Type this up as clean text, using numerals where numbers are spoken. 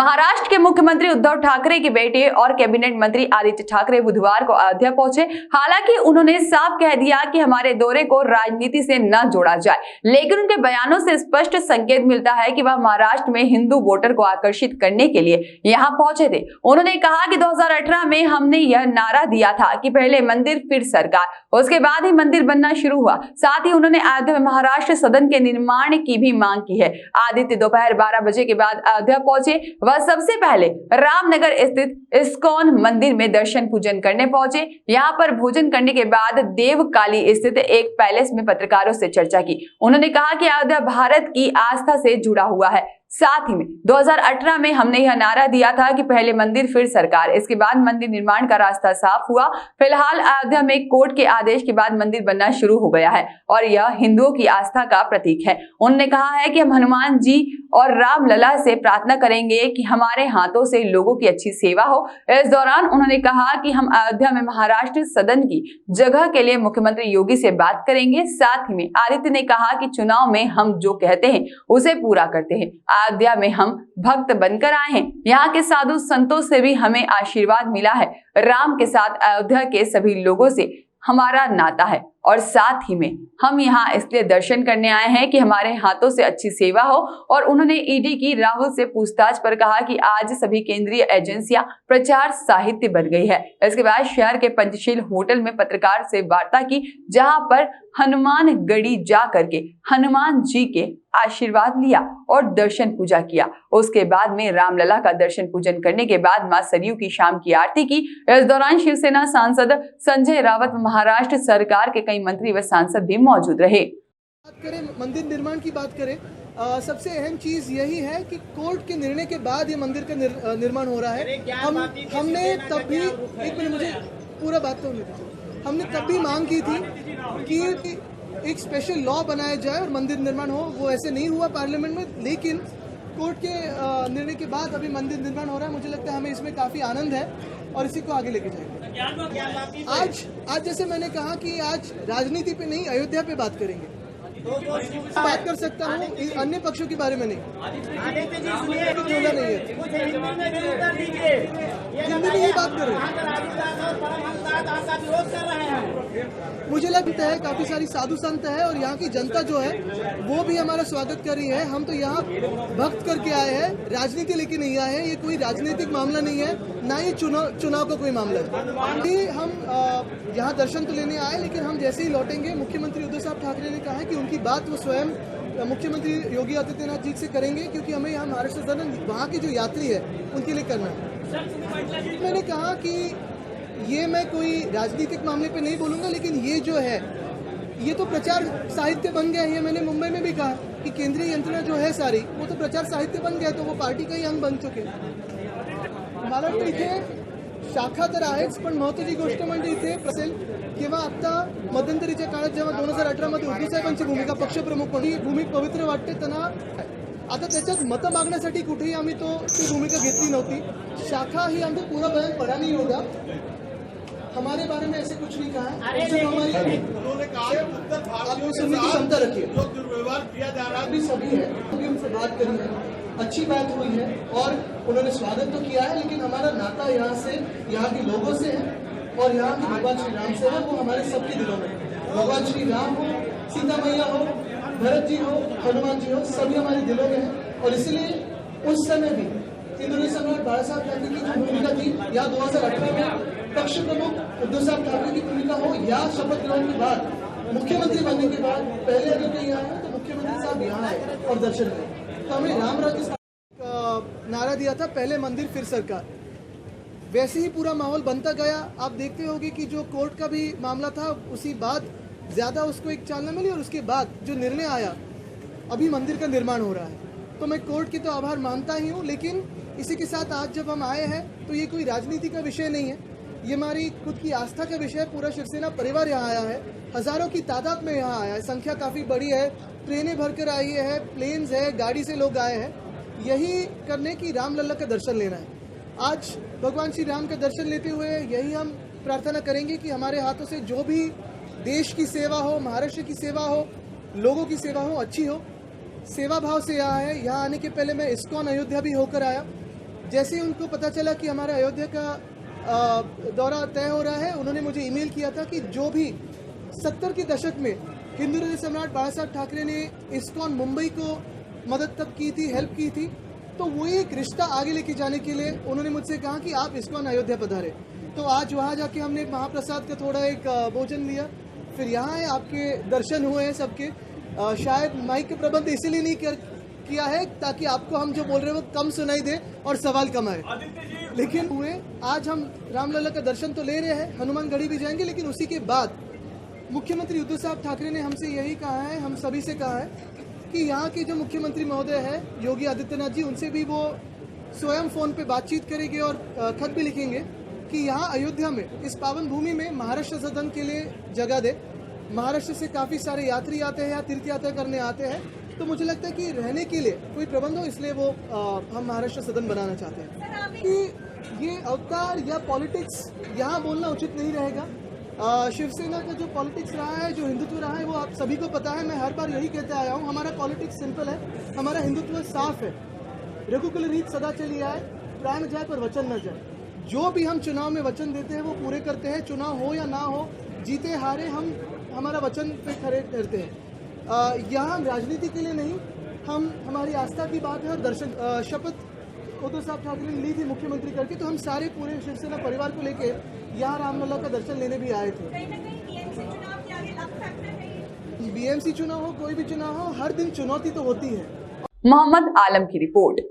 महाराष्ट्र के मुख्यमंत्री उद्धव ठाकरे के बेटे और कैबिनेट मंत्री आदित्य ठाकरे बुधवार को अयोध्या पहुंचे। हालांकि उन्होंने साफ कह दिया कि हमारे दौरे को राजनीति से न जोड़ा जाए, लेकिन उनके बयानों से स्पष्ट संकेत मिलता है कि वह महाराष्ट्र में हिंदू वोटर को आकर्षित करने के लिए यहां पहुंचे थे। उन्होंने कहा कि 2018 में हमने यह नारा दिया था कि पहले मंदिर फिर सरकार, उसके बाद ही मंदिर बनना शुरू हुआ। साथ ही उन्होंने अयोध्या में महाराष्ट्र सदन के निर्माण की भी मांग की है। आदित्य दोपहर 12 बजे के बाद अयोध्या पहुंचे। वह सबसे पहले रामनगर स्थित इस्कॉन मंदिर में दर्शन पूजन करने पहुंचे। यहां पर भोजन करने के बाद देवकाली स्थित एक पैलेस में पत्रकारों से चर्चा की। उन्होंने कहा कि अयोध्या भारत की आस्था से जुड़ा हुआ है। साथ ही में 2018 में हमने यह नारा दिया था कि पहले मंदिर फिर सरकार, इसके बाद मंदिर निर्माण का रास्ता साफ हुआ। फिलहाल अयोध्या में कोर्ट के आदेश के बाद मंदिर बनना शुरू हो गया है और यह हिंदुओं की आस्था का प्रतीक है। उन्होंने कहा है कि हम हनुमान जी और रामलला से प्रार्थना करेंगे कि हमारे हाथों से लोगों की अच्छी सेवा हो। इस दौरान उन्होंने कहा कि हम अयोध्या में महाराष्ट्र सदन की जगह के लिए मुख्यमंत्री योगी से बात करेंगे। साथ ही में आदित्य ने कहा कि चुनाव में हम जो कहते हैं उसे पूरा करते हैं। अयोध्या में हम भक्त बनकर आए हैं। यहाँ के साधु संतों से भी हमें आशीर्वाद मिला है। राम के साथ अयोध्या के सभी लोगों से हमारा नाता है और साथ ही में हम यहाँ इसलिए दर्शन करने आए हैं कि हमारे हाथों से अच्छी सेवा हो। और उन्होंने ईडी की राहुल से पूछताछ पर कहा कि आज सभी केंद्रीय एजेंसियां प्रचार साहित्य बन गई है। इसके बाद शहर के पंचशील होटल में पत्रकार से वार्ता की, जहां पर हनुमान गढ़ी जा करके हनुमान जी के आशीर्वाद लिया और दर्शन पूजा किया। उसके बाद में रामलला का दर्शन पूजन करने के बाद मां सरयू की शाम की आरती की। इस दौरान शिवसेना सांसद संजय रावत, महाराष्ट्र सरकार के कई मंत्री व सांसद भी मौजूद रहे। बात करें मंदिर निर्माण की बात करें, सबसे अहम चीज यही है कि कोर्ट के निर्णय के बाद ये मंदिर का निर्माण हो रहा है। हमने तब भी, एक मिनट मुझे पूरा बात तो हमने तब भी मांग की थी कि एक स्पेशल लॉ बनाया जाए और मंदिर निर्माण हो। वो ऐसे नहीं हुआ पार्लियामेंट में, लेकिन कोर्ट के निर्णय के बाद अभी मंदिर निर्माण हो रहा है। मुझे लगता है हमें इसमें काफी आनंद है और इसी को आगे लेके जाएंगे। आज जैसे मैंने कहा कि आज राजनीति पे नहीं, अयोध्या पे बात करेंगे। बात कर सकता हूँ अन्य पक्षों के बारे में नहीं, जोड़ा नहीं है। हिंदी में ही बात कर रहे हैं। मुझे लगता है काफी सारी साधु संत है और यहाँ की जनता जो है वो भी हमारा स्वागत कर रही है। हम तो यहाँ भक्त करके आए हैं, राजनीति लेके नहीं आए हैं। ये कोई राजनीतिक मामला नहीं है, ना ये चुनाव का कोई मामला है। हम यहाँ दर्शन तो लेने आए, लेकिन हम जैसे ही लौटेंगे, मुख्यमंत्री उद्धव साहब ठाकरे ने कहा है कि उनकी बात वो स्वयं मुख्यमंत्री योगी आदित्यनाथ जी से करेंगे, क्योंकि हमें यहाँ महाराष्ट्र सदन वहाँ की जो यात्री है उनके लिए करना है। मैंने कहा कि ये मैं कोई राजनीतिक मामले पे नहीं बोलूंगा, लेकिन ये जो है ये तो प्रचार साहित्य बन गया है। मैंने मुंबई में भी कहा कि केंद्रीय यंत्रणा जो है सारी, वो तो प्रचार साहित्य बन गया, तो वो पार्टी का ही अंग बन चुके। महाराष्ट्र इथे शाखा तर आहेच, पण महत्त्वाची गोष्ट म्हणजे इथे असेल किंवा आता मध्यंतरीच्या काळात जेव्हा 2018 मध्ये उद्धव साहेबांची भूमिका पक्षप्रमुख म्हणून ही भूमिका पवित्र वाटते त्यांना। आता त्याच्यात मतं मागण्यासाठी कुठेही आम्ही ती भूमिका घेतली नव्हती। शाखा ही आमचा पूरा बयान पढ़ा नहीं होगा, हमारे बारे में ऐसे कुछ नहीं कहा है। उन्होंने कहा आपको सुनने की क्षमता रखिए, जो दुर्व्यवहार किया जा रहा है सभी है, अभी उनसे बात करी है, अच्छी बात हुई है और उन्होंने स्वागत तो किया है। लेकिन हमारा नाता यहाँ से, यहाँ के लोगों से है और यहाँ के भगवान श्री राम से है। वो हमारे सबके दिलों में, भगवान श्री राम हो, सीता मैया हो, भरत जी हो, हनुमान जी हो, सभी हमारे दिलों में है। और इसलिए उस समय भी हिंदू सम्राट बाला साहब ठाकरे की जो भूमिका थी, या 2018 में पक्ष प्रमुख उद्धव साहब ठाकरे की भूमिका हो, या शपथ ग्रहण के बाद मुख्यमंत्री बनने के बाद पहले अगर कहीं यहाँ है तो मुख्यमंत्री साहब यहाँ आए और दर्शन करें। तो हमें राम राज्य नारा दिया था, पहले मंदिर फिर सरकार। वैसे ही पूरा माहौल बनता गया। आप देखते होंगे कि जो कोर्ट का भी मामला था, उसी बाद ज्यादा उसको एक चालना मिली और उसके बाद जो निर्णय आया, अभी मंदिर का निर्माण हो रहा है। तो मैं कोर्ट की तो आभार मानता ही हूँ, लेकिन इसी के साथ आज जब हम आए हैं तो ये कोई राजनीति का विषय नहीं है, ये हमारी खुद की आस्था का विषय है। पूरा शिवसेना परिवार यहाँ आया है, हजारों की तादाद में यहाँ आया है, संख्या काफ़ी बड़ी है, ट्रेनें भरकर आई है, प्लेन्स है, गाड़ी से लोग आए हैं, यही करने की रामलला का दर्शन लेना है। आज भगवान श्री राम का दर्शन लेते हुए यही हम प्रार्थना करेंगे कि हमारे हाथों से जो भी देश की सेवा हो, महाराष्ट्र की सेवा हो, लोगों की सेवा हो, अच्छी हो। सेवा भाव से यहाँ है। यहाँ आने के पहले मैं इस्कॉन अयोध्या भी होकर आया। जैसे ही उनको पता चला कि हमारा अयोध्या का दौरा तय हो रहा है, उन्होंने मुझे ईमेल किया था कि जो भी 70 के दशक में हिंदू हृदय सम्राट बाला साहब ठाकरे ने इस्कॉन मुंबई को मदद तब की थी, हेल्प की थी, तो वो एक रिश्ता आगे लेके जाने के लिए उन्होंने मुझसे कहा कि आप इस्कॉन अयोध्या पधारे। तो आज वहाँ जाके हमने एक महाप्रसाद का थोड़ा एक भोजन लिया, फिर यहाँ है आपके दर्शन हुए हैं सबके। शायद माइक के प्रबंध इसीलिए नहीं किया है ताकि आपको हम जो बोल रहे हैं वो कम सुनाई दे और सवाल कम आए, लेकिन हुए। आज हम रामलला का दर्शन तो ले रहे हैं, हनुमानगढ़ी भी जाएंगे, लेकिन उसी के बाद मुख्यमंत्री उद्धव साहब ठाकरे ने हमसे यही कहा है, हम सभी से कहा है कि यहाँ के जो मुख्यमंत्री महोदय है योगी आदित्यनाथ जी, उनसे भी वो स्वयं फ़ोन पे बातचीत करेंगे और खत भी लिखेंगे कि यहाँ अयोध्या में इस पावन भूमि में महाराष्ट्र सदन के लिए जगह दे। महाराष्ट्र से काफ़ी सारे यात्री आते हैं, यहाँ तीर्थ यात्रा करने आते हैं, तो मुझे लगता है कि रहने के लिए कोई प्रबंध हो, इसलिए वो हम महाराष्ट्र सदन बनाना चाहते हैं। कि ये अवतार या पॉलिटिक्स यहाँ बोलना उचित नहीं रहेगा। शिवसेना का जो पॉलिटिक्स रहा है, जो हिंदुत्व रहा है, वो आप सभी को पता है। मैं हर बार यही कहते आया हूँ, हमारा पॉलिटिक्स सिंपल है, हमारा हिंदुत्व साफ है। रघुकुल रीत सदा चली आए, प्राण जाए पर वचन न जाए। जो भी हम चुनाव में वचन देते हैं वो पूरे करते हैं, चुनाव हो या ना हो, जीते हारे हम हमारा वचन पे खड़े रहते हैं। यहाँ हम राजनीति के लिए नहीं, हम हमारी आस्था की बात है। और दर्शन शपथ उद्धव साहब ठाकरे ने ली थी मुख्यमंत्री करके, तो हम सारे पूरे शिवसेना परिवार को लेके यहाँ रामलला का दर्शन लेने भी आए थे। बीएमसी चुनाव हो, कोई भी चुनाव हो, हर दिन चुनौती तो होती है। मोहम्मद आलम की रिपोर्ट।